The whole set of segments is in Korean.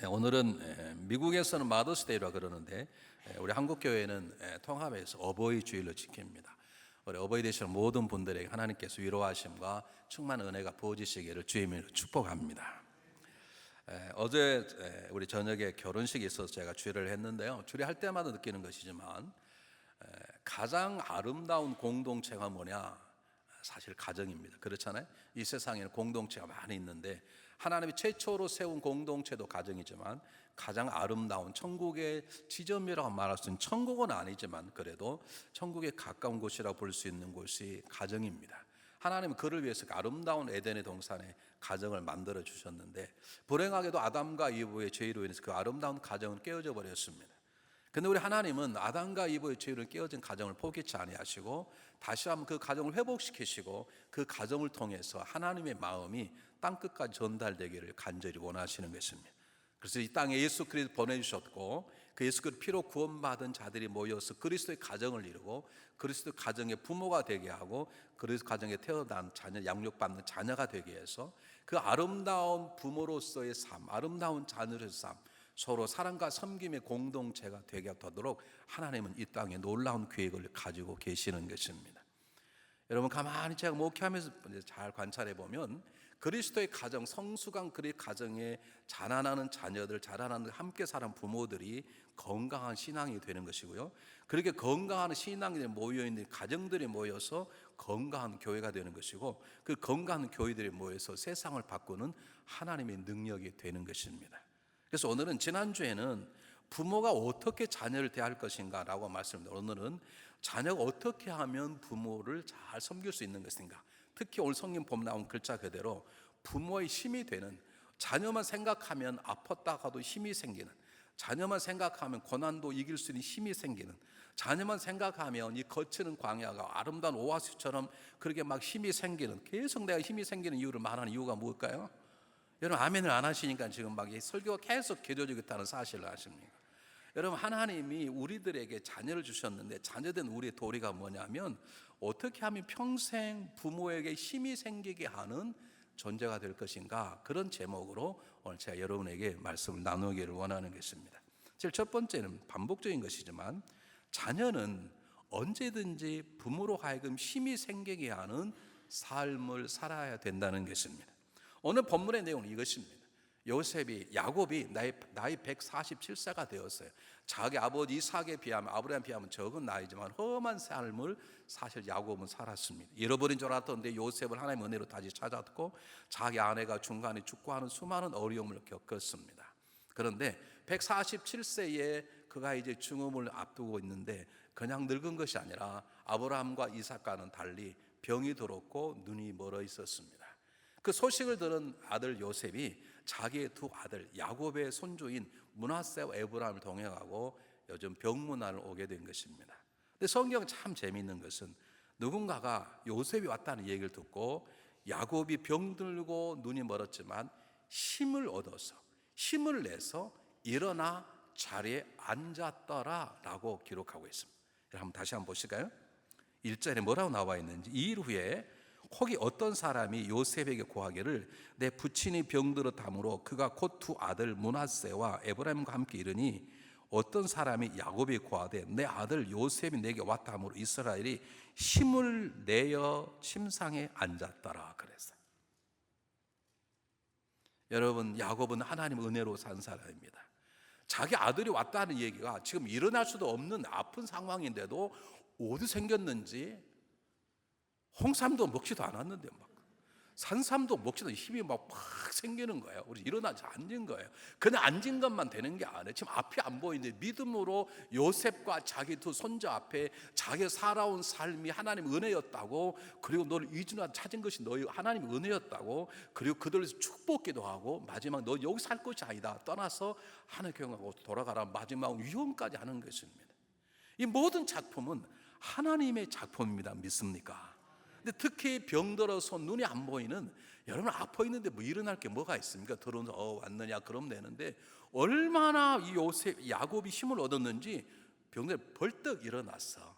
오늘은 미국에서는 마더스데이라 그러는데 우리 한국 교회는 통합해서 어버이 주일로 지킵니다. 우리 어버이 되시는 모든 분들에게 하나님께서 위로하심과 충만한 은혜가 부어지시기를 주의 이름으로 축복합니다. 어제 우리 저녁에 결혼식이 있어서 제가 주례를 했는데요. 주례할 때마다 느끼는 것이지만 가장 아름다운 공동체가 뭐냐? 사실 가정입니다. 그렇잖아요. 이 세상에는 공동체가 많이 있는데 하나님이 최초로 세운 공동체도 가정이지만 가장 아름다운 천국의 지점이라고 말할 수 있는, 천국은 아니지만 그래도 천국에 가까운 곳이라고 볼 수 있는 곳이 가정입니다. 하나님은 그를 위해서 아름다운 에덴의 동산에 가정을 만들어 주셨는데 불행하게도 아담과 이브의 죄로 인해서 그 아름다운 가정은 깨어져 버렸습니다. 근데 우리 하나님은 아담과 이브의 죄로 깨어진 가정을 포기치 아니하시고 다시 한번 그 가정을 회복시키시고 그 가정을 통해서 하나님의 마음이 땅끝까지 전달되기를 간절히 원하시는 것입니다. 그래서 이 땅에 예수 그리스도 보내주셨고 그 예수 그리스도 피로 구원받은 자들이 모여서 그리스도의 가정을 이루고 그리스도 가정의 부모가 되게 하고 그리스도 가정에 태어난 자녀, 양육받는 자녀가 되게 해서 그 아름다운 부모로서의 삶, 아름다운 자녀로서의 삶, 서로 사랑과 섬김의 공동체가 되게 하도록 하나님은 이 땅에 놀라운 계획을 가지고 계시는 것입니다. 여러분 가만히 제가 목회하면서 잘 관찰해 보면 그리스도의 가정, 성숙한 그의 가정에 자라나는 자녀들, 자라나는 함께 사는 부모들이 건강한 신앙이 되는 것이고요. 그렇게 건강한 신앙이 모여있는 가정들이 모여서 건강한 교회가 되는 것이고 그 건강한 교회들이 모여서 세상을 바꾸는 하나님의 능력이 되는 것입니다. 그래서 오늘은 지난주에는 부모가 어떻게 자녀를 대할 것인가 라고 말씀드렸는데 오늘은 자녀가 어떻게 하면 부모를 잘 섬길 수 있는 것인가. 특히 오늘 성경 보면 나온 글자 그대로 부모의 힘이 되는, 자녀만 생각하면 아팠다가도 힘이 생기는, 자녀만 생각하면 고난도 이길 수 있는 힘이 생기는, 자녀만 생각하면 이 거치는 광야가 아름다운 오아시스처럼 그렇게 막 힘이 생기는, 계속 내가 힘이 생기는 이유를 말하는 이유가 뭘까요? 여러분 아멘을 안 하시니까 지금 막 설교가 계속 길어지고 있다는 사실을 아십니까? 여러분 하나님이 우리들에게 자녀를 주셨는데 자녀된 우리의 도리가 뭐냐면 어떻게 하면 평생 부모에게 힘이 생기게 하는 존재가 될 것인가, 그런 제목으로 오늘 제가 여러분에게 말씀을 나누기를 원하는 것입니다. 제일 첫 번째는 반복적인 것이지만 자녀는 언제든지 부모로 하여금 힘이 생기게 하는 삶을 살아야 된다는 것입니다. 오늘 본문의 내용은 이것입니다. 야곱이 나이 147세가 되었어요. 자기 아버지 이삭에 비하면, 아브라함에 비하면 적은 나이지만 험한 삶을 사실 야곱은 살았습니다. 잃어버린 줄 알았던데 요셉을 하나님의 은혜로 다시 찾았고 자기 아내가 중간에 죽고 하는 수많은 어려움을 겪었습니다. 그런데 147세에 그가 이제 죽음을 앞두고 있는데 그냥 늙은 것이 아니라 아브라함과 이삭과는 달리 병이 들었고 눈이 멀어 있었습니다. 그 소식을 들은 아들 요셉이 자기의 두 아들 야곱의 손주인 므낫세와 에브라임을 동행하고 요즘 병문안을 오게 된 것입니다. 근데 성경은 참 재미있는 것은 누군가가 요셉이 왔다는 얘기를 듣고 야곱이 병들고 눈이 멀었지만 힘을 얻어서, 힘을 내서 일어나 자리에 앉았더라 라고 기록하고 있습니다. 한번 다시 한번 보실까요? 1절에 뭐라고 나와 있는지, 이 일 후에 혹이 어떤 사람이 요셉에게 고하기를 내 부친이 병들었다므로 그가 곧 두 아들 므낫세와 에브라임과 함께 이르니 어떤 사람이 야곱이 고하되 내 아들 요셉이 내게 왔다므로 이스라엘이 힘을 내어 침상에 앉았더라 그랬어요. 여러분 야곱은 하나님 은혜로 산 사람입니다. 자기 아들이 왔다는 얘기가 지금 일어날 수도 없는 아픈 상황인데도 어디 생겼는지, 홍삼도 먹지도 않았는데 막 산삼도 먹지도 힘이 막 생기는 거예요. 우리 일어나서 앉은 거예요. 그냥 앉은 것만 되는 게 아니에요. 지금 앞이 안 보이는데 믿음으로 요셉과 자기 두 손자 앞에 자기 살아온 삶이 하나님 은혜였다고, 그리고 너를 이주나 찾은 것이 너희 하나님 은혜였다고, 그리고 그들에서 축복기도 하고 마지막 너 여기 살 것이 아니다 떠나서 하늘 경하고 돌아가라 마지막 위험까지 하는 것입니다. 이 모든 작품은 하나님의 작품입니다. 믿습니까? 근데 특히 병들어서 눈이 안 보이는, 여러분 아파 있는데 뭐 일어날 게 뭐가 있습니까? 들어오면서 왔느냐 그럼 되는데 얼마나 이 야곱이 힘을 얻었는지 병들어 벌떡 일어났어.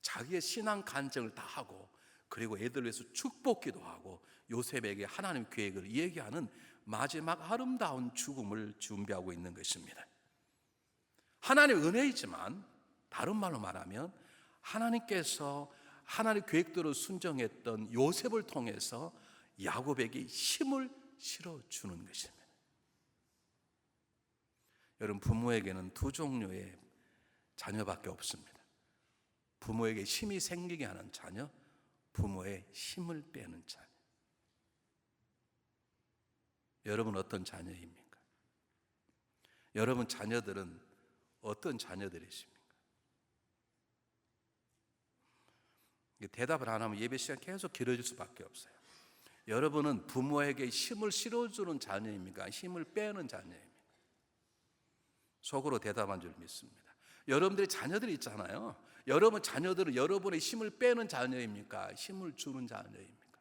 자기의 신앙 간증을 다 하고 그리고 애들 위해서 축복기도 하고 요셉에게 하나님 계획을 얘기하는 마지막 아름다운 죽음을 준비하고 있는 것입니다. 하나님의 은혜이지만 다른 말로 말하면 하나님께서 하나님의 계획대로 순종했던 요셉을 통해서 야곱에게 힘을 실어주는 것입니다. 여러분, 부모에게는 두 종류의 자녀밖에 없습니다. 부모에게 힘이 생기게 하는 자녀, 부모의 힘을 빼는 자녀. 여러분 어떤 자녀입니까? 여러분 자녀들은 어떤 자녀들이십니까? 대답을 안 하면 예배 시간 계속 길어질 수밖에 없어요. 여러분은 부모에게 힘을 실어주는 자녀입니까? 힘을 빼는 자녀입니까? 속으로 대답한 줄 믿습니다. 여러분들의 자녀들이 있잖아요. 여러분 자녀들은 여러분의 힘을 빼는 자녀입니까? 힘을 주는 자녀입니까?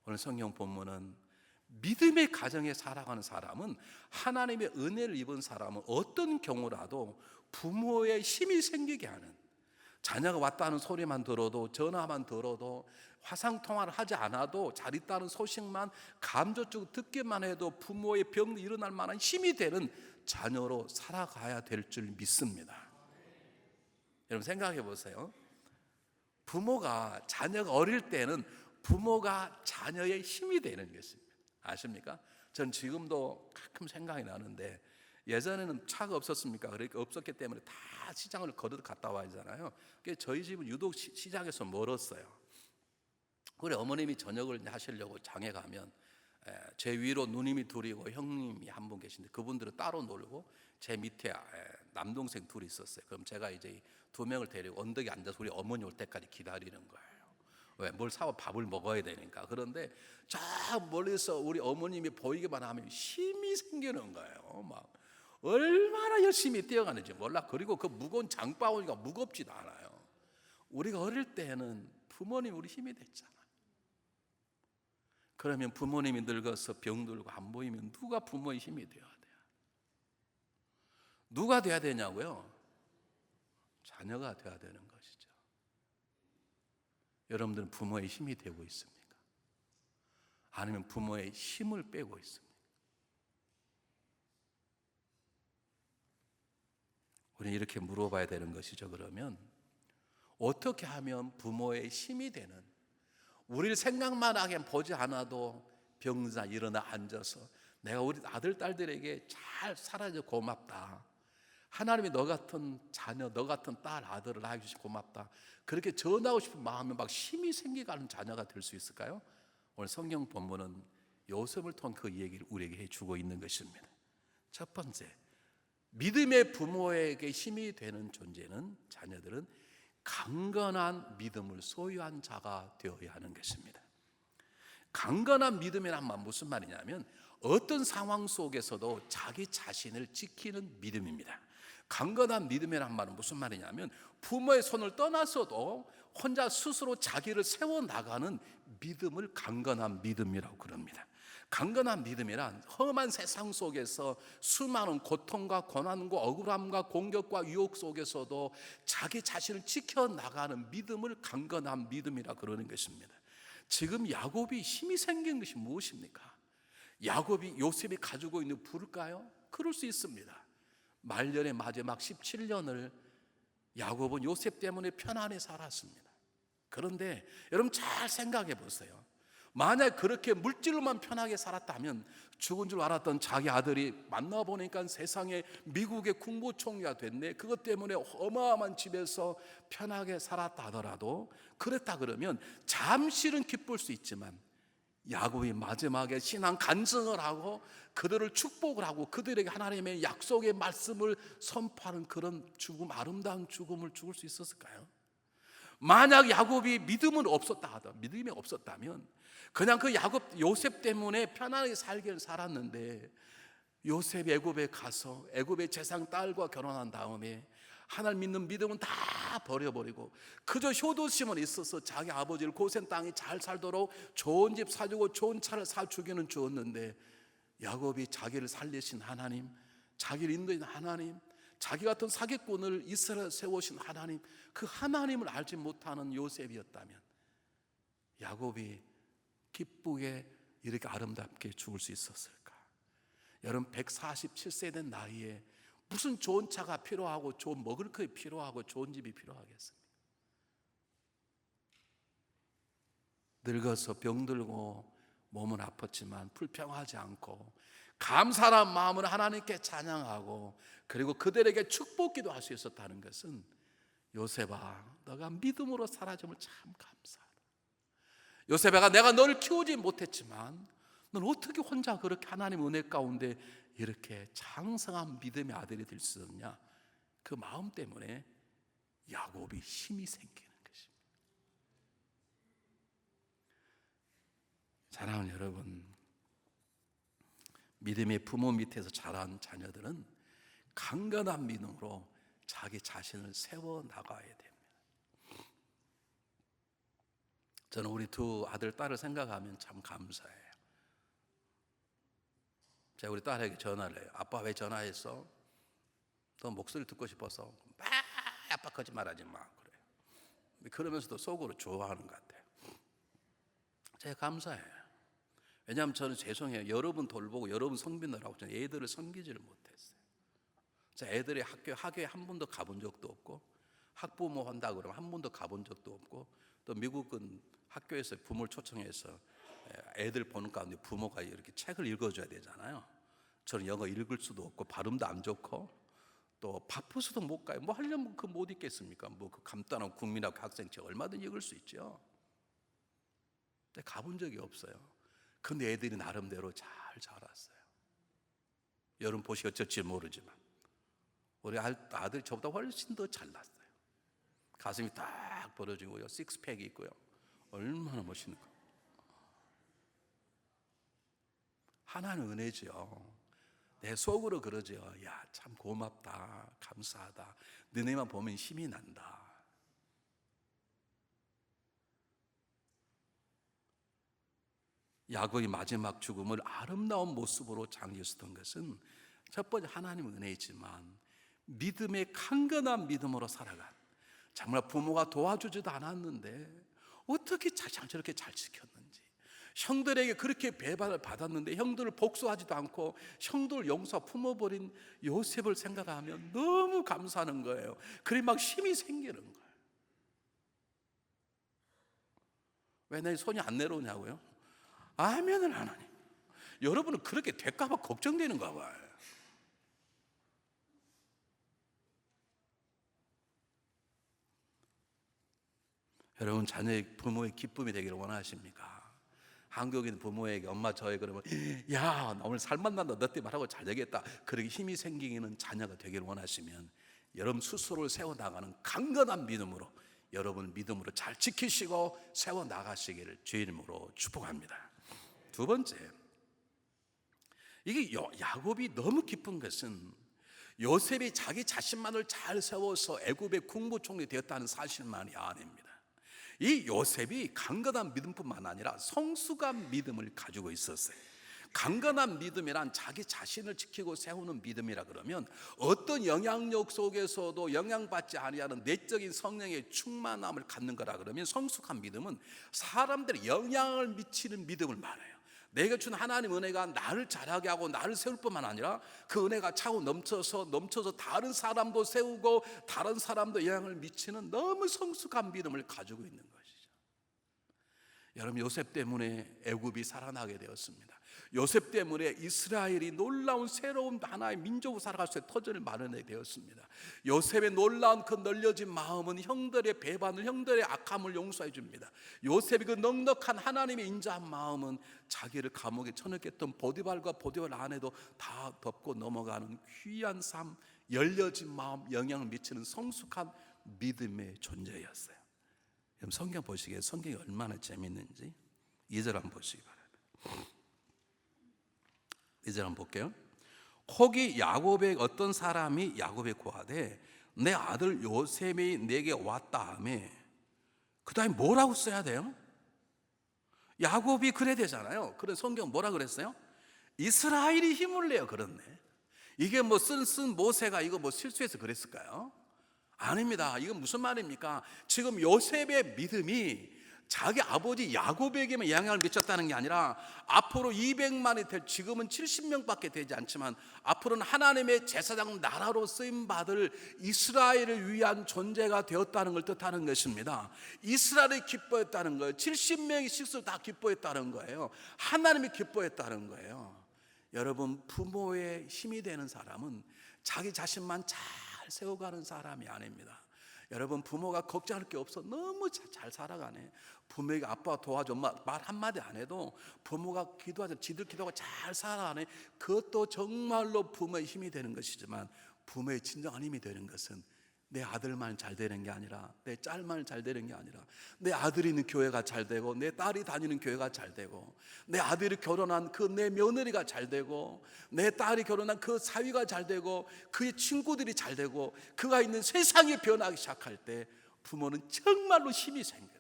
오늘 성경 본문은 믿음의 가정에 살아가는 사람은, 하나님의 은혜를 입은 사람은 어떤 경우라도 부모의 힘이 생기게 하는, 자녀가 왔다는 소리만 들어도, 전화만 들어도, 화상통화를 하지 않아도 잘 있다는 소식만 감정적으로 듣기만 해도 부모의 병이 일어날 만한 힘이 되는 자녀로 살아가야 될 줄 믿습니다. 여러분 생각해 보세요. 부모가, 자녀가 어릴 때는 부모가 자녀의 힘이 되는 것입니다. 아십니까? 전 지금도 가끔 생각이 나는데, 예전에는 차가 없었습니까? 그러니까 없었기 때문에 다 시장을 걸어 갔다 와야 하잖아요. 저희 집은 유독 시장에서 멀었어요. 그래 어머님이 저녁을 하시려고 장에 가면 제 위로 누님이 둘이고 형님이 한 분 계신데, 그분들은 따로 놀고 제 밑에 남동생 둘이 있었어요. 그럼 제가 이제 두 명을 데리고 언덕에 앉아서 우리 어머니 올 때까지 기다리는 거예요. 왜? 뭘 사와 밥을 먹어야 되니까. 그런데 저 멀리서 우리 어머님이 보이기만 하면 힘이 생기는 거예요. 막 얼마나 열심히 뛰어가는지 몰라. 그리고 그 무거운 장바구니가 무겁지도 않아요. 우리가 어릴 때는 부모님이 우리 힘이 됐잖아. 그러면 부모님이 늙어서 병들고 안 보이면 누가 부모의 힘이 되어야 돼요? 누가 돼야 되냐고요? 자녀가 돼야 되는 것이죠. 여러분들은 부모의 힘이 되고 있습니까? 아니면 부모의 힘을 빼고 있습니까? 우리는 이렇게 물어봐야 되는 것이죠. 그러면 어떻게 하면 부모의 힘이 되는, 우리를 생각만 하게 보지 않아도 병자 일어나 앉아서 내가 우리 아들 딸들에게 잘 살아줘 고맙다, 하나님이 너 같은 자녀, 너 같은 딸 아들을 낳아 주시 고맙다, 그렇게 전하고 싶은 마음에 막 힘이 생겨가는 자녀가 될 수 있을까요? 오늘 성경 본문은 요셉을 통한 그 얘기를 우리에게 해주고 있는 것입니다. 첫 번째, 믿음의 부모에게 힘이 되는 존재는, 자녀들은 강건한 믿음을 소유한 자가 되어야 하는 것입니다. 강건한 믿음이란 말 무슨 말이냐면, 어떤 상황 속에서도 자기 자신을 지키는 믿음입니다. 강건한 믿음이란 말은 무슨 말이냐면, 부모의 손을 떠나서도 혼자 스스로 자기를 세워나가는 믿음을 강건한 믿음이라고 그럽니다. 강건한 믿음이란 험한 세상 속에서 수많은 고통과 고난과 억울함과 공격과 유혹 속에서도 자기 자신을 지켜나가는 믿음을 강건한 믿음이라 그러는 것입니다. 지금 야곱이 힘이 생긴 것이 무엇입니까? 야곱이 요셉이 가지고 있는 부를까요? 그럴 수 있습니다. 말년의 마지막 17년을 야곱은 요셉 때문에 편안히 살았습니다. 그런데 여러분 잘 생각해 보세요. 만약 그렇게 물질로만 편하게 살았다면, 죽은 줄 알았던 자기 아들이 만나보니까 세상에 미국의 국무총리가 됐네, 그것 때문에 어마어마한 집에서 편하게 살았다 하더라도, 그랬다 그러면 잠시는 기쁠 수 있지만, 야곱이 마지막에 신앙 간증을 하고 그들을 축복을 하고 그들에게 하나님의 약속의 말씀을 선포하는 그런 죽음, 아름다운 죽음을 죽을 수 있었을까요? 만약 야곱이 믿음이 없었다면 그냥 그 요셉 때문에 편안하게 살기를 살았는데, 요셉이 애굽에 가서 애굽의 재상 딸과 결혼한 다음에 하나님 믿는 믿음은 다 버려버리고 그저 효도심은 있어서 자기 아버지를 고센 땅에 잘 살도록 좋은 집 사주고 좋은 차를 사주기는 주었는데, 야곱이 자기를 살리신 하나님, 자기를 인도인 하나님, 자기 같은 사기꾼을 이스라엘 세우신 하나님, 그 하나님을 알지 못하는 요셉이었다면 야곱이 기쁘게 이렇게 아름답게 죽을 수 있었을까? 여러분 147세 된 나이에 무슨 좋은 차가 필요하고 좋은 먹을 것이 필요하고 좋은 집이 필요하겠습니까? 늙어서 병들고 몸은 아팠지만 불평하지 않고 감사한 마음으로 하나님께 찬양하고 그리고 그들에게 축복기도 할 수 있었다는 것은 요셉아, 너가 믿음으로 살아줌을 참 감사하다. 요셉아, 내가 너를 키우지 못했지만 넌 어떻게 혼자 그렇게 하나님 은혜 가운데 이렇게 장성한 믿음의 아들이 될 수 있느냐? 그 마음 때문에 야곱이 힘이 생기는 것입니다. 사랑하는 여러분, 믿음의 부모 밑에서 자란 자녀들은 강건한 믿음으로 자기 자신을 세워나가야 됩니다. 저는 우리 두 아들, 딸을 생각하면 참 감사해요. 제가 우리 딸에게 전화를 해요. 아빠 왜 전화했어? 너 목소리 듣고 싶어서. 아빠 거짓말하지 마. 그래요. 그러면서도 속으로 좋아하는 것 같아요. 제가 감사해요. 왜냐하면 저는 죄송해요. 여러분 돌보고 여러분 성비느라고 저는 애들을 섬기지를 못했어요. 제 애들이 학교에 한 번도 가본 적도 없고, 학부모 한다 그러면 한 번도 가본 적도 없고, 또 미국은 학교에서 부모를 초청해서 애들 보는 가운데 부모가 이렇게 책을 읽어줘야 되잖아요. 저는 영어 읽을 수도 없고 발음도 안 좋고 또 바쁘서도 못 가요. 뭐 하려면 그 못 읽겠습니까? 뭐 그 간단한 국민학교 학생책 얼마든지 읽을 수 있죠. 근데 가본 적이 없어요. 근데 애들이 나름대로 잘 자랐어요. 여러분 보시 어쩔지 모르지만 우리 아들이 저보다 훨씬 더 잘났어요. 가슴이 딱 벌어지고요, 식스팩이 있고요. 얼마나 멋있는가. 하나는 은혜죠. 내 속으로 그러죠. 야, 참 고맙다, 감사하다. 너네만 보면 힘이 난다. 야곱이 마지막 죽음을 아름다운 모습으로 장식했던 것은 첫 번째 하나님의 은혜이지만 믿음의 강건한 믿음으로 살아간, 정말 부모가 도와주지도 않았는데 어떻게 자식을 저렇게 잘 지켰는지, 형들에게 그렇게 배반을 받았는데 형들을 복수하지도 않고 형들을 용서 품어버린 요셉을 생각하면 너무 감사하는 거예요. 그래 막 힘이 생기는 거예요. 왜 내 손이 안 내려오냐고요? 아멘을 안 하니. 여러분은 그렇게 될까 봐 걱정되는가 봐요. 여러분 자녀의 부모의 기쁨이 되기를 원하십니까? 한국인 부모에게 엄마 저에 그러면 야, 나 오늘 살 만난다, 너 때문에 말하고 잘 되겠다, 그렇게 힘이 생기는 자녀가 되기를 원하시면 여러분 스스로를 세워나가는 강건한 믿음으로 여러분 믿음으로 잘 지키시고 세워나가시기를 주의 이름으로 축복합니다. 두 번째, 이게 야곱이 너무 기쁜 것은 요셉이 자기 자신만을 잘 세워서 애굽의 국무총리 되었다는 사실만이 아닙니다. 이 요셉이 강건한 믿음뿐만 아니라 성숙한 믿음을 가지고 있었어요. 강건한 믿음이란 자기 자신을 지키고 세우는 믿음이라 그러면 어떤 영향력 속에서도 영향받지 아니하는 내적인 성령의 충만함을 갖는 거라 그러면, 성숙한 믿음은 사람들이 영향을 미치는 믿음을 말해요. 내가 준 하나님 은혜가 나를 자라게 하고 나를 세울 뿐만 아니라 그 은혜가 차고 넘쳐서 다른 사람도 세우고 다른 사람도 영향을 미치는 너무 성숙한 믿음을 가지고 있는 것이죠. 여러분, 요셉 때문에 애굽이 살아나게 되었습니다. 요셉 때문에 이스라엘이 놀라운 새로운 하나의 민족으로 살아갈 수 있는 터전을 마련하게 되었습니다. 요셉의 놀라운 그 널려진 마음은 형들의 배반을, 형들의 악함을 용서해 줍니다. 요셉이 그 넉넉한 하나님의 인자한 마음은 자기를 감옥에 쳐넣겠던 보디발과 보디발 아내도 다 덮고 넘어가는 귀한 삶, 열려진 마음, 영향을 미치는 성숙한 믿음의 존재였어요. 여러분 성경 보시기에 성경이 얼마나 재밌는지 2절 한번 보시기 바랍니다. 2절 한번 볼게요. 혹이 야곱의 어떤 사람이 야곱에 고하되 내 아들 요셉이 내게 왔다 하매, 그 다음에 뭐라고 써야 돼요? 야곱이 그래 되잖아요. 그래 성경 뭐라 그랬어요? 이스라엘이 힘을 내요. 그렇네. 이게 뭐 쓴 모세가 이거 뭐 실수해서 그랬을까요? 아닙니다. 이건 무슨 말입니까? 지금 요셉의 믿음이 자기 아버지 야곱에게만 영향을 미쳤다는 게 아니라 앞으로 200만이 될, 지금은 70명밖에 되지 않지만 앞으로는 하나님의 제사장 나라로 쓰임받을 이스라엘을 위한 존재가 되었다는 걸 뜻하는 것입니다. 이스라엘이 기뻐했다는 거예요. 70명의 식수를 다 기뻐했다는 거예요. 하나님이 기뻐했다는 거예요. 여러분, 부모의 힘이 되는 사람은 자기 자신만 잘 세워가는 사람이 아닙니다. 여러분, 부모가 걱정할 게 없어 너무 잘 살아가네. 부모에게 아빠 도와줘 말 한마디 안 해도 부모가 기도하자 지들 기도하고 잘 살아가네. 그것도 정말로 부모의 힘이 되는 것이지만 부모의 진정한 힘이 되는 것은 내 아들만 잘 되는 게 아니라, 내 딸만 잘 되는 게 아니라, 내 아들이 있는 교회가 잘 되고, 내 딸이 다니는 교회가 잘 되고, 내 아들이 결혼한 그 내 며느리가 잘 되고, 내 딸이 결혼한 그 사위가 잘 되고, 그의 친구들이 잘 되고, 그가 있는 세상이 변하기 시작할 때 부모는 정말로 힘이 생겨요.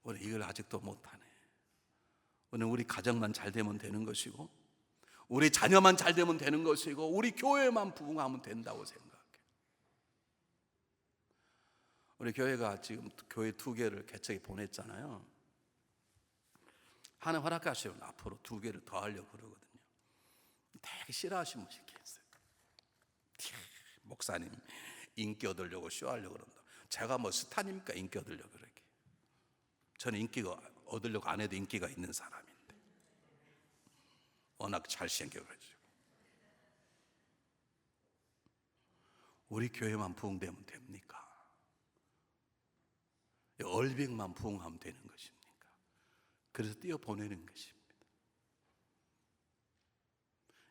우리 이걸 아직도 못하네. 오늘 우리 가정만 잘 되면 되는 것이고, 우리 자녀만 잘 되면 되는 것이고, 우리 교회만 부흥하면 된다고 생각해. 우리 교회가 지금 교회 2개를 개척에 보냈잖아요. 하나님 허락하시면 앞으로 2개를 더 하려고 그러거든요. 되게 싫어하시는 분이 있어요. 목사님 인기 얻으려고 쇼하려고 그런다. 제가 뭐 스타니까 인기 얻으려고 그러게. 저는 인기가 얻으려고 안 해도 인기가 있는 사람인데 워낙 잘생겨가지고. 우리 교회만 부흥되면 됩니까? 얼빅만 부흥하면 되는 것입니까? 그래서 띄어보내는 것입니다.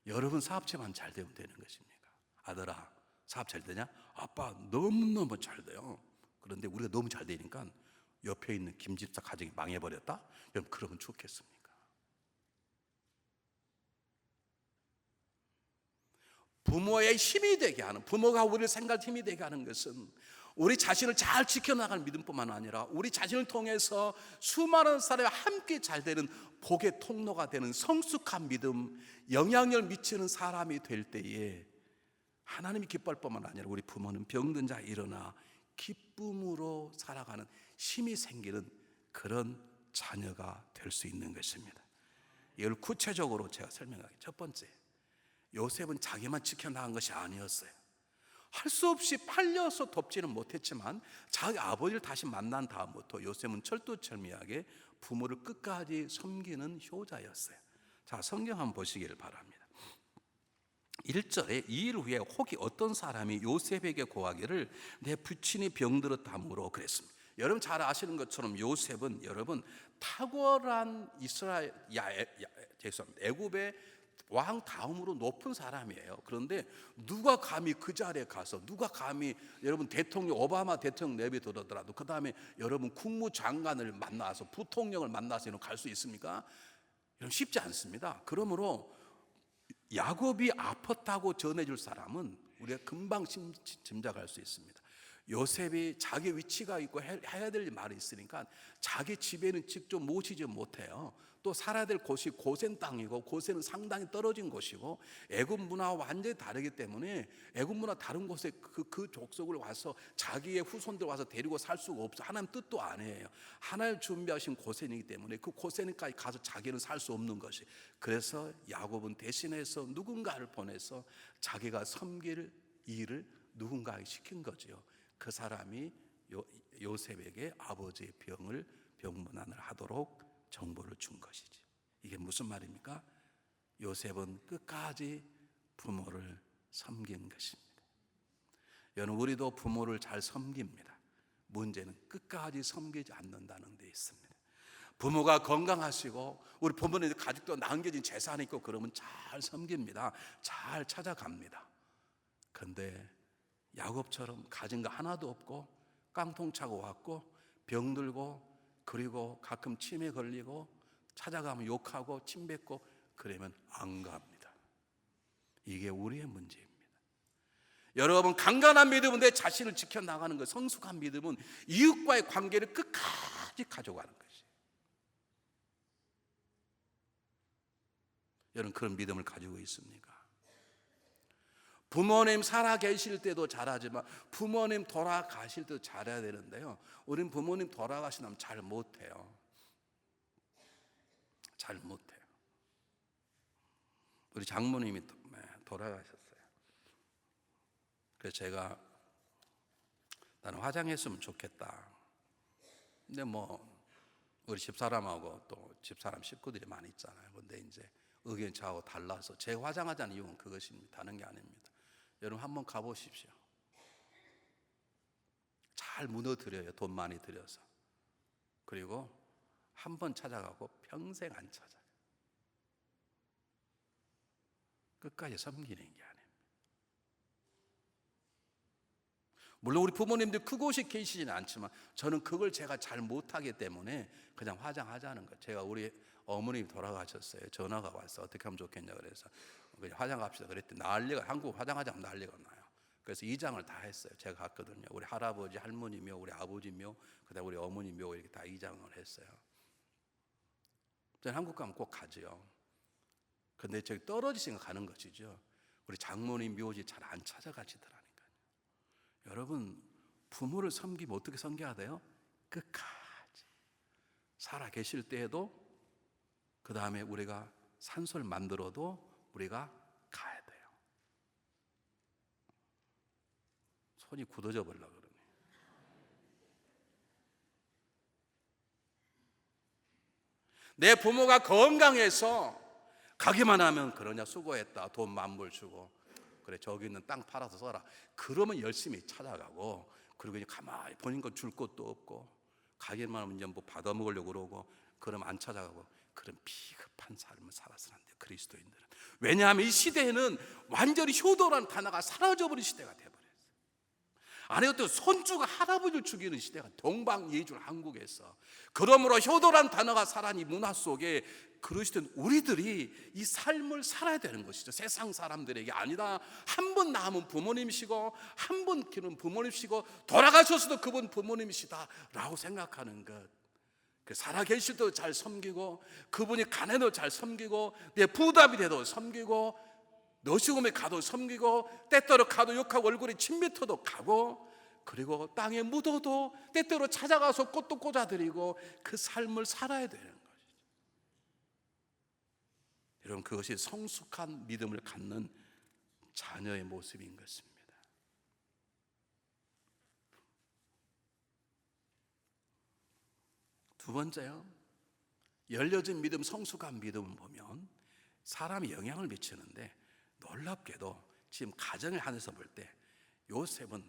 여러분 사업체만 잘 되면 되는 것입니까? 아들아, 사업 잘 되냐? 아빠 너무너무 잘 돼요. 그런데 우리가 너무 잘 되니까 옆에 있는 김집사 가정이 망해버렸다? 여러분, 그러면 좋겠습니까? 부모의 힘이 되게 하는, 부모가 우리를 생각할 힘이 되게 하는 것은 우리 자신을 잘 지켜나가는 믿음뿐만 아니라 우리 자신을 통해서 수많은 사람이 함께 잘 되는 복의 통로가 되는 성숙한 믿음, 영향력을 미치는 사람이 될 때에 하나님이 기뻐할 뿐만 아니라 우리 부모는 병든 자 일어나 기쁨으로 살아가는 힘이 생기는 그런 자녀가 될 수 있는 것입니다. 이걸 구체적으로 제가 설명하게. 첫 번째, 요셉은 자기만 지켜나간 것이 아니었어요. 할 수 없이 팔려서 돕지는 못했지만 자기 아버지를 다시 만난 다음부터 요셉은 철두철미하게 부모를 끝까지 섬기는 효자였어요. 자, 성경 한번 보시기를 바랍니다. 1절에 2일 후에 혹이 어떤 사람이 요셉에게 고하기를 내 부친이 병들었다므로 그랬습니다. 여러분 잘 아시는 것처럼 요셉은 여러분 탁월한 애굽의 왕 다음으로 높은 사람이에요. 그런데 누가 감히 그 자리에 가서, 누가 감히 여러분 대통령 오바마 대통령 내비두더라도 그 다음에 여러분 국무장관을 만나서 부통령을 만나서 갈 수 있습니까? 여러분 쉽지 않습니다. 그러므로 야곱이 아팠다고 전해줄 사람은 우리가 금방 짐작할 수 있습니다. 요셉이 자기 위치가 있고 해야 될 말이 있으니까 자기 집에는 직접 모시지 못해요. 또 살아야 될 곳이 고센 땅이고 고센은 상당히 떨어진 곳이고 애굽 문화와 완전히 다르기 때문에 애굽 문화 다른 곳에 그 족속을 와서 자기의 후손들 와서 데리고 살 수가 없어. 하나님 뜻도 아니에요. 하나님 준비하신 고센이기 때문에 그 고센까지 가서 자기는 살 수 없는 것이. 그래서 야곱은 대신해서 누군가를 보내서 자기가 섬길 일을 누군가에게 시킨 거죠. 그 사람이 요셉에게 아버지의 병문안을 하도록 정보를 준 것이지. 이게 무슨 말입니까? 요셉은 끝까지 부모를 섬긴 것입니다. 여러분, 우리도 부모를 잘 섬깁니다. 문제는 끝까지 섬기지 않는다는 데 있습니다. 부모가 건강하시고 우리 부모님 가족도 남겨진 재산이 있고 그러면 잘 섬깁니다. 잘 찾아갑니다. 그런데 야곱처럼 가진 거 하나도 없고 깡통 차고 왔고 병들고 그리고 가끔 치매 걸리고 찾아가면 욕하고 침 뱉고 그러면 안 갑니다. 이게 우리의 문제입니다. 여러분, 강건한 믿음은 내 자신을 지켜나가는 것, 성숙한 믿음은 이웃과의 관계를 끝까지 가져가는 것이에요. 여러분, 그런 믿음을 가지고 있습니까? 부모님 살아 계실 때도 잘하지만 부모님 돌아가실 때도 잘해야 되는데요, 우린 부모님 돌아가시면 잘 못해요. 잘 못해요. 우리 장모님이 돌아가셨어요. 그래서 제가 나는 화장했으면 좋겠다. 근데 우리 집사람하고 또 집사람 식구들이 많이 있잖아요. 근데 이제 의견이 저하고 달라서 제가 화장하자는 이유는 그것입니다. 다른 게 아닙니다. 여러분 한번 가보십시오. 잘 무너뜨려요. 돈 많이 들여서. 그리고 한 번 찾아가고 평생 안 찾아요. 끝까지 섬기는 게 아닙니다. 물론 우리 부모님들 그곳이 계시지는 않지만 저는 그걸 제가 잘 못하기 때문에 그냥 화장하자는 거예요. 제가 우리 어머님이 돌아가셨어요. 전화가 와서 어떻게 하면 좋겠냐 그래서 그냥 화장합시다 그랬더니 난리가, 한국 화장하자면 난리가 나요. 그래서 이장을 다 했어요. 제가 갔거든요. 우리 할아버지 할머니 묘, 우리 아버지 묘, 그다음 우리 어머니 묘 이렇게 다 이장을 했어요. 저는 한국 가면 꼭 가죠. 근데 저기 떨어지시니까 가는 것이죠. 우리 장모님 묘지 잘 안 찾아가시더라니까요. 여러분 부모를 섬기면 어떻게 섬겨야 돼요? 끝까지 살아 계실 때에도, 그 다음에 우리가 산소를 만들어도 우리가 가야 돼요. 손이 굳어져 버리려고 그러네. 내 부모가 건강해서 가기만 하면 그러냐, 수고했다, 돈 만불 주고 그래 저기 있는 땅 팔아서 써라, 그러면 열심히 찾아가고, 그리고 이제 가만히 본인 거 줄 것도 없고 가기만 하면 이제 받아먹으려고 그러고, 그럼 안 찾아가고, 그런 비겁한 삶을 살아서는 안 돼요, 그리스도인들은. 왜냐하면 이 시대에는 완전히 효도라는 단어가 사라져버린 시대가 돼버렸어요. 아니 또 손주가 할아버지를 죽이는 시대가 동방예주 한국에서. 그러므로 효도란 단어가 살아난 이 문화 속에 그러시던 우리들이 이 삶을 살아야 되는 것이죠. 세상 사람들에게 아니다, 한 분 낳으면 부모님이시고 한 분 키우는 부모님이시고 돌아가셨어도 그분 부모님이시다 라고 생각하는 것. 살아계실 때도 잘 섬기고, 그분이 가난해도 잘 섬기고, 내 부담이 돼도 섬기고, 너시금에 가도 섬기고, 때때로 가도 욕하고 얼굴에 침 뱉어도 가고, 그리고 땅에 묻어도 때때로 찾아가서 꽃도 꽂아드리고, 그 삶을 살아야 되는 것이죠. 여러분 그것이 성숙한 믿음을 갖는 자녀의 모습인 것입니다. 두 번째요, 열려진 믿음, 성숙한 믿음을 보면 사람이 영향을 미치는데, 놀랍게도 지금 가정을 안에서 볼 때 요셉은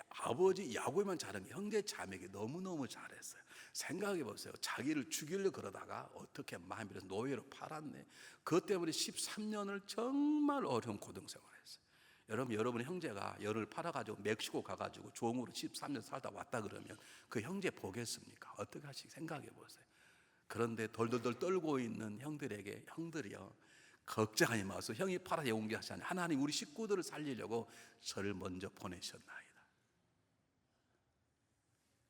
아버지 야곱만 잘한 형제 자매에게 너무너무 잘했어요. 생각해 보세요. 자기를 죽이려고 그러다가 어떻게 마음이 들어서 노예로 팔았네. 그것 때문에 13년을 정말 어려운 고등생활을 했어요. 여러분 형제가 열을 팔아가지고 멕시코 가가지고 종으로 13년 살다 왔다 그러면 그 형제 보겠습니까? 어떻게 하시지? 생각해 보세요. 그런데 돌돌돌 떨고 있는 형들에게 형들이요, 걱정하지 마세요. 형이 팔아서 용기하시니 하나님 우리 식구들을 살리려고 저를 먼저 보내셨나이다.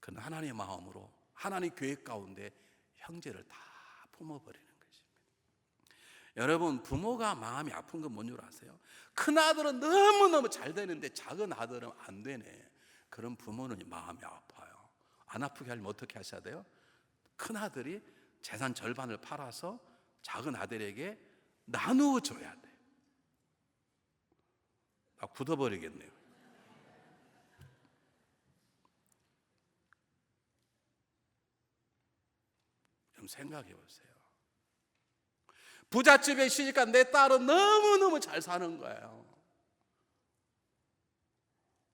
그는 하나님의 마음으로 하나님 계획 가운데 형제를 다 품어버리는 것입니다. 여러분 부모가 마음이 아픈 건 뭔 줄 아세요? 큰 아들은 너무너무 잘 되는데 작은 아들은 안 되네. 그런 부모는 마음이 아파요. 안 아프게 하려면 어떻게 하셔야 돼요? 큰 아들이 재산 절반을 팔아서 작은 아들에게 나누어 줘야 돼요. 굳어버리겠네요. 좀 생각해 보세요. 부잣집에 있으니까 내 딸은 너무너무 잘 사는 거예요.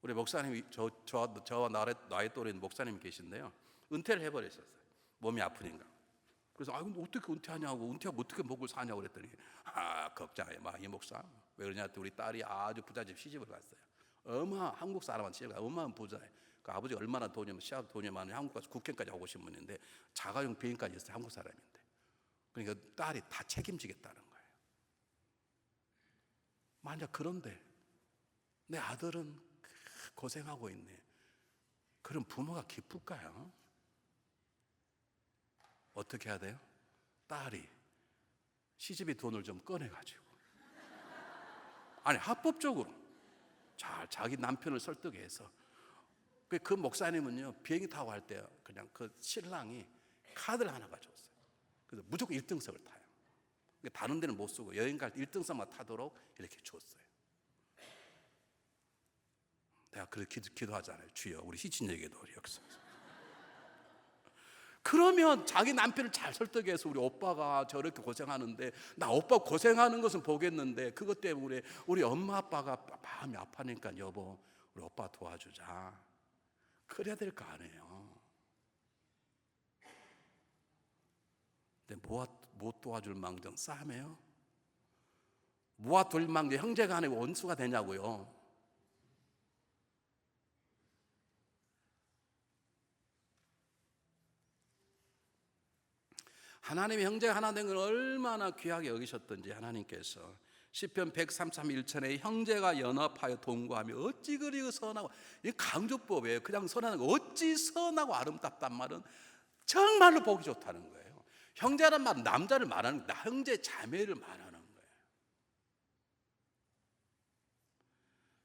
우리 목사님이 저와 나이 또래 목사님이 계신데요, 은퇴를 해버리셨어요. 몸이 아프니까. 그래서 어떻게 은퇴하냐고, 은퇴하고 어떻게 먹을 사냐고 그랬더니 걱정하지 마, 이 목사. 왜 그러냐 했더니 우리 딸이 아주 부잣집 시집을 갔어요. 한국 사람한테 시집을 가요. 어마어마한 부자예요. 그 아버지가 얼마나 돈이면 시합 돈이 많으면 한국 가서 국회까지 오고 싶은 분인데 자가용 비행까지 있어요. 한국 사람인데. 그러니까 딸이 다 책임지겠다는 거예요. 만약 그런데 내 아들은 고생하고 있네. 그럼 부모가 기쁠까요? 어떻게 해야 돼요? 딸이 시집의 돈을 좀 꺼내가지고, 아니 합법적으로 잘 자기 남편을 설득해서 그 목사님은요 비행기 타고 갈 때 그냥 그 신랑이 카드를 하나 가져왔어요. 그래서 무조건 1등석을 타요. 다른 데는 못 쓰고 여행 갈 때 1등석만 타도록 이렇게 줬어요. 내가 그렇게 기도하잖아요. 주여 우리 희진에게도 역사. 그러면 자기 남편을 잘 설득해서 우리 오빠가 저렇게 고생하는데 나 오빠 고생하는 것은 보겠는데 그것 때문에 우리 엄마 아빠가 마음이 아파하니까 여보 우리 오빠 도와주자. 그래야 될 거 아니에요. 근데 못 도와줄 망정 싸매요? 모아둘 망정 형제가 아니고 원수가 되냐고요. 하나님의 형제가 하나 된 걸 얼마나 귀하게 여기셨던지 하나님께서 시편 133:1천에 형제가 연합하여 동거하며 어찌 그리 선하고, 이 강조법이에요. 그냥 선하는 거 어찌 선하고 아름답단 말은 정말로 보기 좋다는 거예요. 형제란 말은 남자를 말하는 거예요. 형제 자매를 말하는 거예요.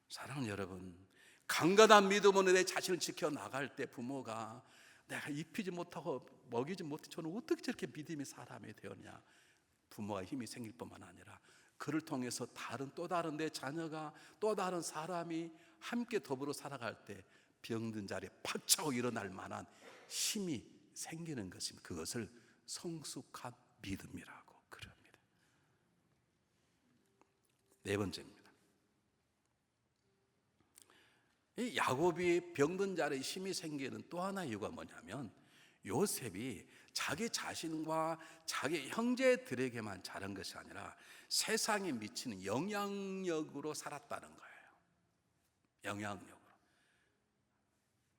사랑하는 여러분, 강건한 믿음으로 내 자신을 지켜나갈 때 부모가 내가 입히지 못하고 먹이지 못해 저는 어떻게 저렇게 믿음의 사람이 되었냐, 부모가 힘이 생길 뿐만 아니라 그를 통해서 또 다른 내 자녀가 또 다른 사람이 함께 더불어 살아갈 때 병든 자리에 팍 차고 일어날 만한 힘이 생기는 것입니다. 그것을 성숙한 믿음이라고 그럽니다. 네 번째입니다. 이 야곱이 병든 자리에 힘이 생기는 또 하나의 이유가 뭐냐면 요셉이 자기 자신과 자기 형제들에게만 잘한 것이 아니라 세상에 미치는 영향력으로 살았다는 거예요. 영향력으로.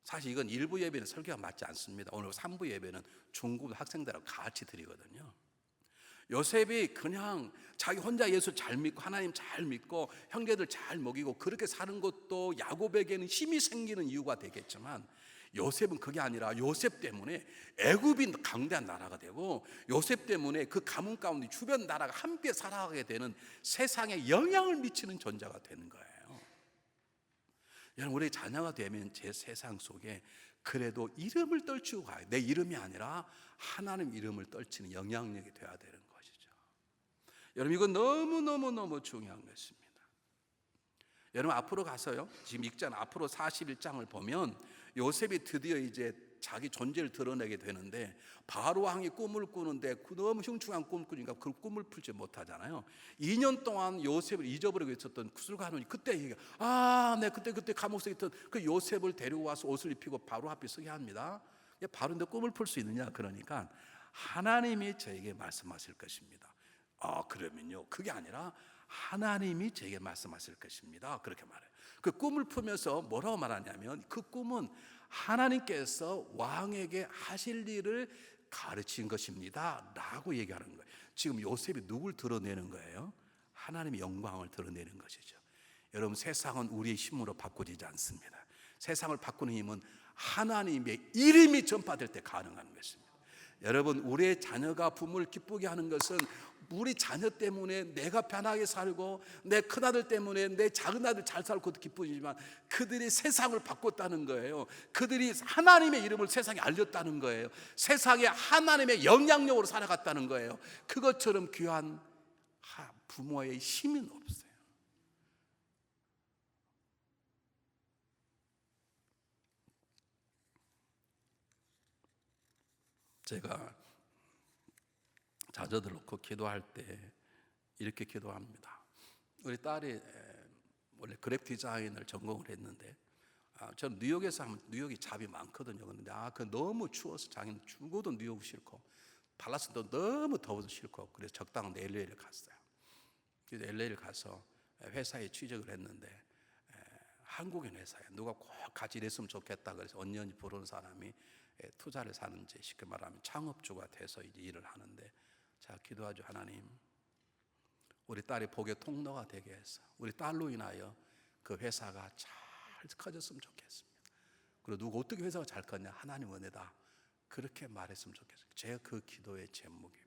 사실 이건 1부 예배는 설교가 맞지 않습니다. 오늘 3부 예배는 중급 학생들하고 같이 드리거든요. 요셉이 그냥 자기 혼자 예수 잘 믿고 하나님 잘 믿고 형제들 잘 먹이고 그렇게 사는 것도 야곱에게는 힘이 생기는 이유가 되겠지만, 요셉은 그게 아니라 요셉 때문에 애굽이 강대한 나라가 되고 요셉 때문에 그 가문 가운데 주변 나라가 함께 살아가게 되는 세상에 영향을 미치는 존재가 되는 거예요. 여러분, 우리 자녀가 되면 제 세상 속에 그래도 이름을 떨치고 가요. 내 이름이 아니라 하나님 이름을 떨치는 영향력이 돼야 되는 것이죠. 여러분, 이건 너무너무 중요한 것입니다. 여러분, 앞으로 가서요, 지금 읽잖아요. 앞으로 41장을 보면 요셉이 드디어 이제 자기 존재를 드러내게 되는데, 바로 왕이 꿈을 꾸는데 너무 흉측한 꿈을 꾸니까 그 꿈을 풀지 못하잖아요. 2년 동안 요셉을 잊어버리고 있었던 구슬가눈이 그때 얘기해요. 내 그때 감옥에 있던 그 요셉을 데리고 와서 옷을 입히고 바로 앞에 서게 합니다. 바로 내 꿈을 풀 수 있느냐? 그러니까 하나님이 저에게 말씀하실 것입니다. 그러면요, 그게 아니라 하나님이 저에게 말씀하실 것입니다. 그렇게 말해요. 그 꿈을 풀면서 뭐라고 말하냐면, 그 꿈은 하나님께서 왕에게 하실 일을 가르친 것입니다 라고 얘기하는 거예요. 지금 요셉이 누굴 드러내는 거예요? 하나님의 영광을 드러내는 것이죠. 여러분, 세상은 우리의 힘으로 바꾸지 않습니다. 세상을 바꾸는 힘은 하나님의 이름이 전파될 때 가능한 것입니다. 여러분, 우리의 자녀가 부모를 기쁘게 하는 것은 우리 자녀 때문에 내가 편하게 살고 내 큰아들 때문에 내 작은아들 잘 살고 기쁘지만 그들이 세상을 바꿨다는 거예요. 그들이 하나님의 이름을 세상에 알렸다는 거예요. 세상에 하나님의 영향력으로 살아갔다는 거예요. 그것처럼 귀한 부모의 힘은 없어요. 제가 자녀들 놓고 기도할 때 이렇게 기도합니다. 우리 딸이 원래 그래픽 디자인을 전공을 했는데, 저는 뉴욕에서 하면 뉴욕이 잡이 많거든요. 그런데 그 너무 추워서 자기는 죽어도 뉴욕 싫고 달라스도 너무 더워서 싫고, 그래서 적당한 LA를 갔어요. 그래서 LA를 가서 회사에 취직을 했는데, 한국인 회사에 누가 꼭 같이 일했으면 좋겠다 그래서 언년이 부르는 사람이 투자를 사는지, 쉽게 말하면 창업주가 돼서 이제 일을 하는데, 자, 기도하죠. 하나님, 우리 딸이 복의 통로가 되게 해서 우리 딸로 인하여 그 회사가 잘 커졌으면 좋겠습니다. 그리고 누가 어떻게 회사가 잘 컸냐? 하나님 은혜다. 그렇게 말했으면 좋겠어요. 제가 그 기도의 제목입니다.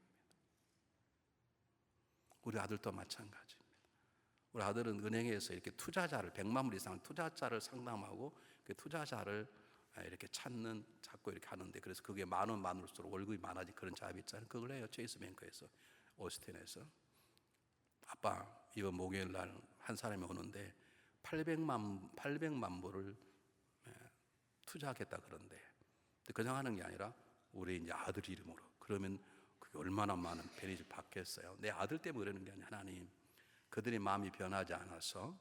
우리 아들도 마찬가지입니다. 우리 아들은 은행에서 이렇게 투자자를 100만 불 이상 투자자를 상담하고 그 투자자를 이렇게 찾고 이렇게 하는데, 그래서 그게 많으면 많을수록 월급이 많아진 그런 잡이 있잖아요. 그걸 해요. 체이스뱅크에서, 오스틴에서. 아빠, 이번 목요일 날 한 사람이 오는데 800만 불을 투자하겠다 그런데, 그냥 하는 게 아니라 우리 이제 아들 이름으로. 그러면 그게 얼마나 많은 베니를 받겠어요. 내 아들 때문에 그러는 게 아니라 하나님, 그들의 마음이 변하지 않아서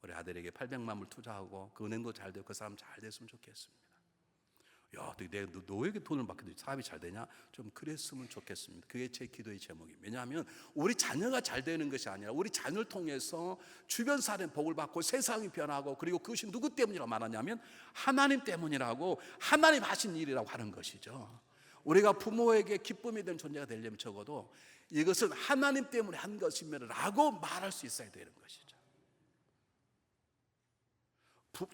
우리 아들에게 800만 불 투자하고 그 은행도 잘 되고 그 사람 잘 됐으면 좋겠습니다. 야, 내가 너에게 돈을 받기도 사업이 잘 되냐? 좀 그랬으면 좋겠습니다. 그게 제 기도의 제목입니다. 왜냐하면 우리 자녀가 잘 되는 것이 아니라 우리 자녀를 통해서 주변 사람의 복을 받고 세상이 변하고, 그리고 그것이 누구 때문이라고 말하냐면 하나님 때문이라고, 하나님 하신 일이라고 하는 것이죠. 우리가 부모에게 기쁨이 되는 존재가 되려면 적어도 이것은 하나님 때문에 한 것이라고 말할 수 있어야 되는 것이죠.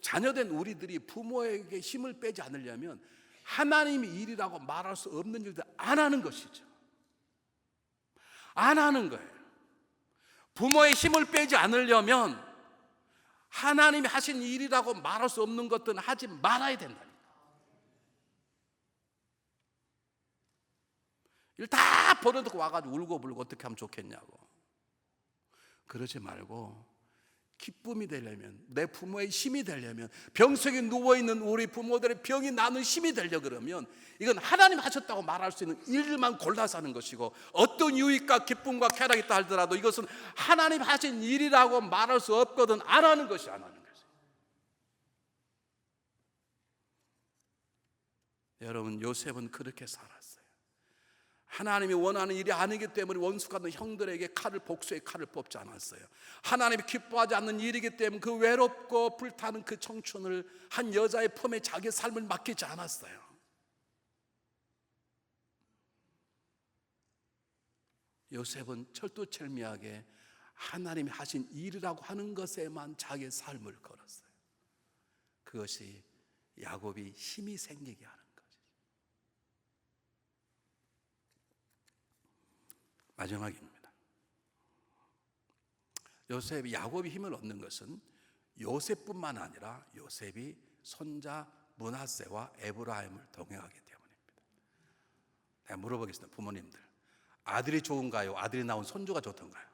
자녀된 우리들이 부모에게 힘을 빼지 않으려면 하나님의 일이라고 말할 수 없는 일들 안 하는 것이죠. 안 하는 거예요. 부모의 힘을 빼지 않으려면 하나님이 하신 일이라고 말할 수 없는 것들은 하지 말아야 된다니까. 일 다 버려두고 와가지고 울고 불고 어떻게 하면 좋겠냐고. 그러지 말고 기쁨이 되려면, 내 부모의 힘이 되려면, 병석에 누워있는 우리 부모들의 병이 나는 힘이 되려 그러면 이건 하나님 하셨다고 말할 수 있는 일만 골라서 하는 것이고, 어떤 유익과 기쁨과 쾌락이 있다 하더라도 이것은 하나님 하신 일이라고 말할 수 없거든 안 하는 것이 안 하는 것이에요. 여러분, 요셉은 그렇게 살았어요. 하나님이 원하는 일이 아니기 때문에 원수가 된 형들에게 복수의 칼을 뽑지 않았어요. 하나님이 기뻐하지 않는 일이기 때문에 그 외롭고 불타는 그 청춘을 한 여자의 품에 자기 삶을 맡기지 않았어요. 요셉은 철두철미하게 하나님이 하신 일이라고 하는 것에만 자기의 삶을 걸었어요. 그것이 야곱이 힘이 생기게 하는 거죠. 마지막입니다. 야곱이 힘을 얻는 것은 요셉뿐만 아니라 요셉이 손자 므낫세와 에브라임을 동행하기 때문입니다. 내가 물어보겠습니다. 부모님들, 아들이 좋은가요? 아들이 낳은 손주가 좋던가요?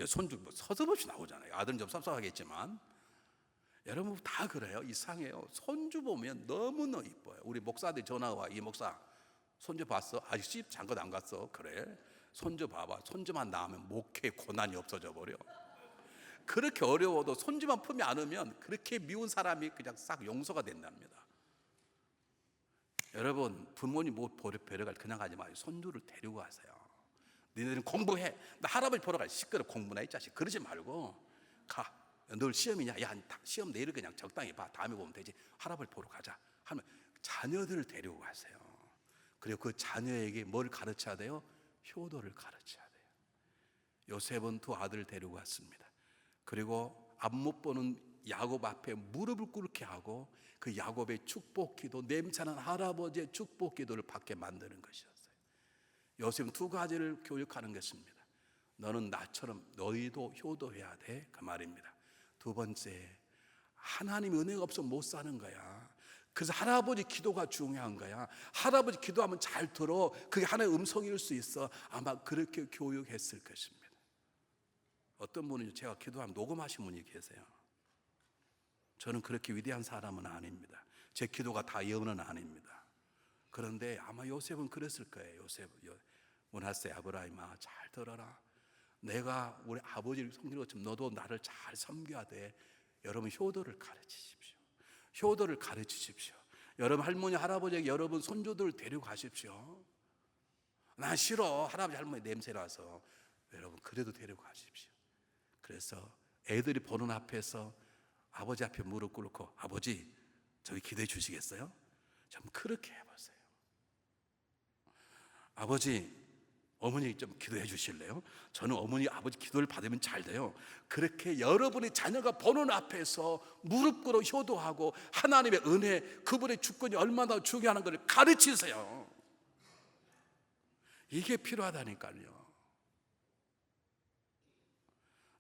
손주 서슴없이 나오잖아요. 아들은 좀 섭섭하겠지만 여러분 다 그래요. 이상해요. 손주 보면 너무너무 이뻐요. 우리 목사들 전화 와, 이 목사 손주 봤어? 아직 시집 잠깐 안 갔어? 그래? 손주 봐봐. 손주만 낳으면 목회 고난이 없어져 버려. 그렇게 어려워도 손주만 품에 안으면 그렇게 미운 사람이 그냥 싹 용서가 된답니다. 여러분, 부모님 못 뵈러갈 그냥 가지 마요. 손주를 데리고 가세요. 너희들은 공부해. 나 할아버지 보러 갈. 시끄러. 공부나 이 자식. 그러지 말고 가. 널 시험이냐? 야, 시험 내일 그냥 적당히 봐. 다음에 보면 되지. 할아버지 보러 가자 하면 자녀들을 데리고 가세요. 그리고 그 자녀에게 뭘 가르쳐야 돼요? 효도를 가르쳐야 돼요. 요셉은 두 아들을 데리고 갔습니다. 그리고 앞 못 보는 야곱 앞에 무릎을 꿇게 하고 그 야곱의 축복기도, 냄새나는 할아버지의 축복기도를 받게 만드는 것이었어요. 요셉은 두 가지를 교육하는 것입니다. 너는 나처럼 너희도 효도해야 돼, 그 말입니다. 두 번째, 하나님 은혜가 없으면 못 사는 거야. 그래서 할아버지 기도가 중요한 거야. 할아버지 기도하면 잘 들어. 그게 하나의 음성일 수 있어. 아마 그렇게 교육했을 것입니다. 어떤 분은 제가 기도하면 녹음하신 분이 계세요. 저는 그렇게 위대한 사람은 아닙니다. 제 기도가 다 예언은 아닙니다. 그런데 아마 요셉은 그랬을 거예요. 므낫세, 아브라임아, 잘 들어라. 내가 우리 아버지를 섬기는 것처럼 너도 나를 잘 섬겨야 돼. 여러분, 효도를 가르치십시오. 효도를 가르치십시오. 여러분 할머니 할아버지에게 여러분 손주들 데려가십시오. 난 싫어, 할아버지 할머니 냄새나서. 여러분 그래도 데려가십시오. 그래서 애들이 보는 앞에서 아버지 앞에 무릎 꿇고 아버지 저희 기도해 주시겠어요? 좀 그렇게 해보세요. 아버지 어머니 좀 기도해 주실래요? 저는 어머니 아버지 기도를 받으면 잘 돼요. 그렇게 여러분의 자녀가 보는 앞에서 무릎 꿇어 효도하고 하나님의 은혜, 그분의 주권이 얼마나 중요한 것을 가르치세요. 이게 필요하다니까요.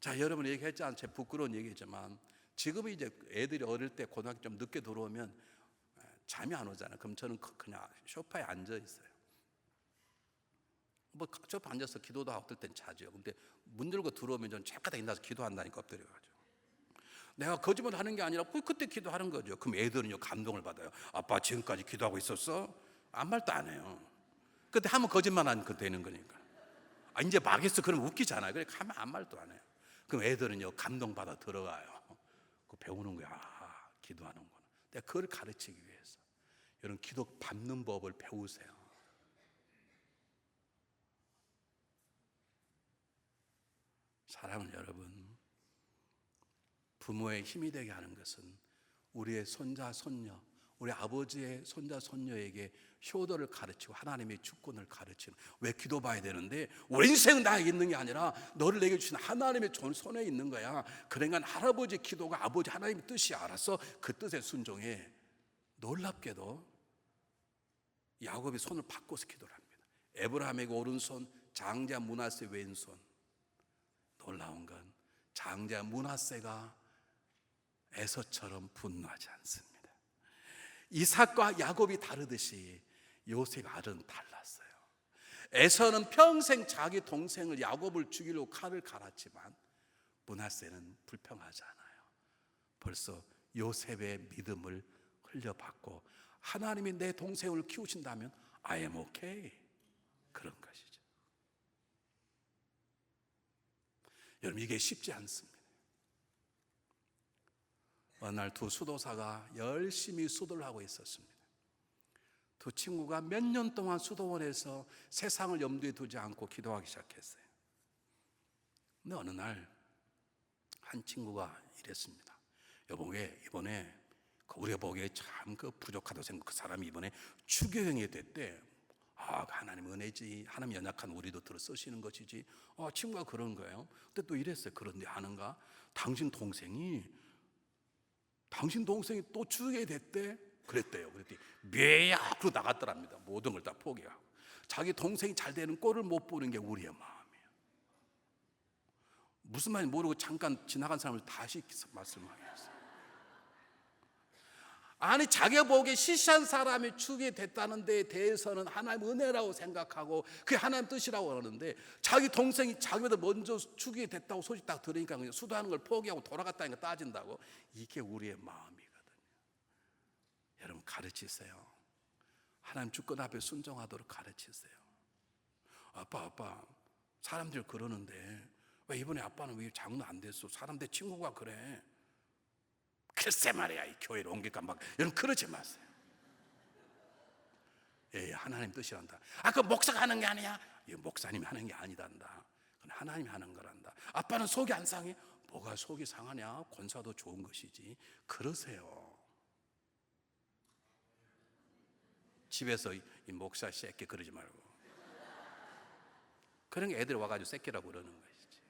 자, 여러분 얘기했잖아요. 제 부끄러운 얘기지만 지금은 이제 애들이 어릴 때 고등학교 좀 늦게 들어오면 잠이 안 오잖아요. 그럼 저는 그냥 소파에 앉아 있어요. 뭐 소파 앉아서 기도도 하고 어떨 땐 자죠. 근데 문 열고 들어오면 저는 쬐까닥 일어나서 기도한다니까 엎드려가지고. 내가 거짓말 하는 게 아니라 그때 기도하는 거죠. 그럼 애들은요 감동을 받아요. 아빠 지금까지 기도하고 있었어? 아무 말도 안 해요. 그때 하면 거짓말 하니까 되는 거니까. 이제 망했어. 그러면 웃기잖아요. 그래 하면 아무 말도 안 해요. 그럼 애들은요 감동받아 들어가요. 그 배우는 거야. 기도하는구나. 내가 그걸 가르치기 위해서 여러분 기도 받는 법을 배우세요. 사랑하는 여러분, 부모의 힘이 되게 하는 것은 우리의 손자 손녀, 우리 아버지의 손자 손녀에게 효도를 가르치고 하나님의 주권을 가르치는. 왜 기도 봐야 되는데 우리 인생은 나에게 있는 게 아니라 너를 내게 주신 하나님의 손에 있는 거야. 그러니까 할아버지의 기도가 아버지 하나님의 뜻이 알아서 그 뜻에 순종해. 놀랍게도 야곱이 손을 바꿔서 기도를 합니다. 에브라함에게 오른손, 장자 므낫세 왼손. 놀라운 건 장자 므낫세가 에서처럼 분노하지 않습니다. 이삭과 야곱이 다르듯이 요셉 아들은 달랐어요. 에서는 평생 자기 동생을 야곱을 죽이려고 칼을 갈았지만 므낫세는 불평하지 않아요. 벌써 요셉의 믿음을 흘려받고 하나님이 내 동생을 키우신다면 I am okay. 그런 것이죠. 여러분 이게 쉽지 않습니다. 어느 날 두 수도사가 열심히 수도를 하고 있었습니다. 두 친구가 몇 년 동안 수도원에서 세상을 염두에 두지 않고 기도하기 시작했어요. 근데 어느 날 한 친구가 이랬습니다. 여보 왜 이번에 우리가 보기에 참 부족하다고 생각 그 사람이 이번에 추교행이 됐대. 하나님 은혜지. 하나님 연약한 우리도 들어 쓰시는 것이지. 친구가 그런 거예요. 근데 또 이랬어요. 그런데 아는가? 당신 동생이 또 추교에 됐대. 그랬대요. 그랬더니 뇌약으로 나갔더랍니다. 모든 걸 다 포기하고. 자기 동생이 잘 되는 꼴을 못 보는 게 우리의 마음이에요. 무슨 말인지 모르고 잠깐 지나간 사람을 다시 말씀하겠어요. 아니 자기가 보기에 시시한 사람이 추게 됐다는 데에 대해서는 하나님 은혜라고 생각하고 그게 하나님 뜻이라고 하는데 자기 동생이 자기보다 먼저 추게 됐다고 소식 딱 들으니까 그냥 수도하는 걸 포기하고 돌아갔다니까 따진다고. 이게 우리의 마음이거든요. 여러분 가르치세요. 하나님 주권 앞에 순종하도록 가르치세요. 아빠 사람들 그러는데 왜 이번에 아빠는 왜 장로 안 됐어? 사람들 친구가 그래. 글쎄 말이야 이 교회를 옮길까 막. 여러분 그러지 마세요. 하나님 뜻이란다. 그 목사가 하는 게 아니야. 목사님이 하는 게 아니단다. 그건 하나님이 하는 거란다. 아빠는 속이 안 상해? 뭐가 속이 상하냐? 권사도 좋은 것이지. 그러세요. 집에서 이 목사 새끼 그러지 말고. 그런 게 애들 와가지고 새끼라고 그러는 것이지.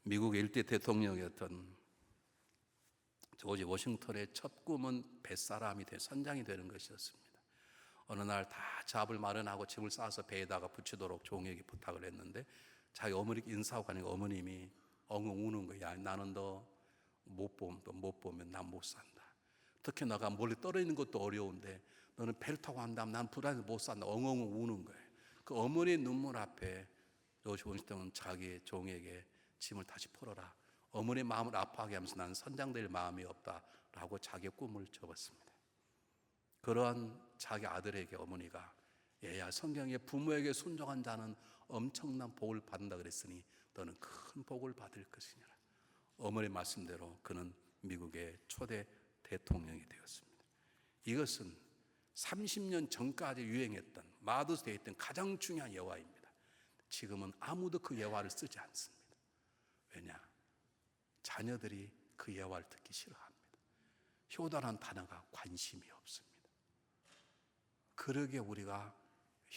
미국의 일대 대통령이었던 조지 워싱턴의 첫 꿈은 뱃사람이 선장이 되는 것이었습니다. 어느 날 다 잡을 마련하고 짐을 싸서 배에다가 붙이도록 종에게 부탁을 했는데 자기 어머니 인사하고 가니까 어머님이 엉엉 우는 거야. 나는 너 못 보면 난 못 산다. 특히 너가 멀리 떨어지는 것도 어려운데 너는 배를 타고 한다면 난 불안해서 못 산다. 엉엉 우는 거예요. 그 어머니의 눈물 앞에 조지 워싱턴은 자기 종에게 짐을 다시 풀어라. 어머니의 마음을 아파하게 하면서 나는 선장될 마음이 없다라고 자기의 꿈을 접었습니다. 그러한 자기 아들에게 어머니가 얘야 성경에 부모에게 순종한 자는 엄청난 복을 받는다 그랬으니 너는 큰 복을 받을 것이니라. 어머니 말씀대로 그는 미국의 초대 대통령이 되었습니다. 이것은 30년 전까지 유행했던 마더스데이에 있던 가장 중요한 예화입니다. 지금은 아무도 그 예화를 쓰지 않습니다. 왜냐? 자녀들이 그 예화를 듣기 싫어합니다. 효도라는 단어가 관심이 없습니다. 그러게 우리가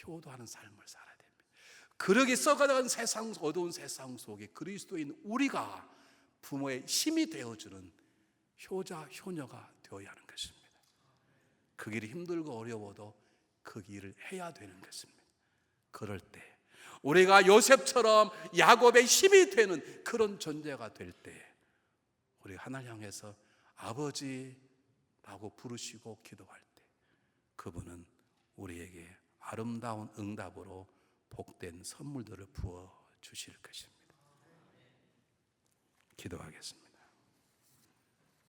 효도하는 삶을 살아야 됩니다. 그러게 썩어가는 세상, 어두운 세상 속에 그리스도인 우리가 부모의 힘이 되어주는 효자, 효녀가 되어야 하는 것입니다. 그 길이 힘들고 어려워도 그 길을 해야 되는 것입니다. 그럴 때 우리가 요셉처럼 야곱의 힘이 되는 그런 존재가 될 때 우리 하나님 향해서 아버지라고 부르시고 기도할 때 그분은 우리에게 아름다운 응답으로 복된 선물들을 부어 주실 것입니다. 기도하겠습니다.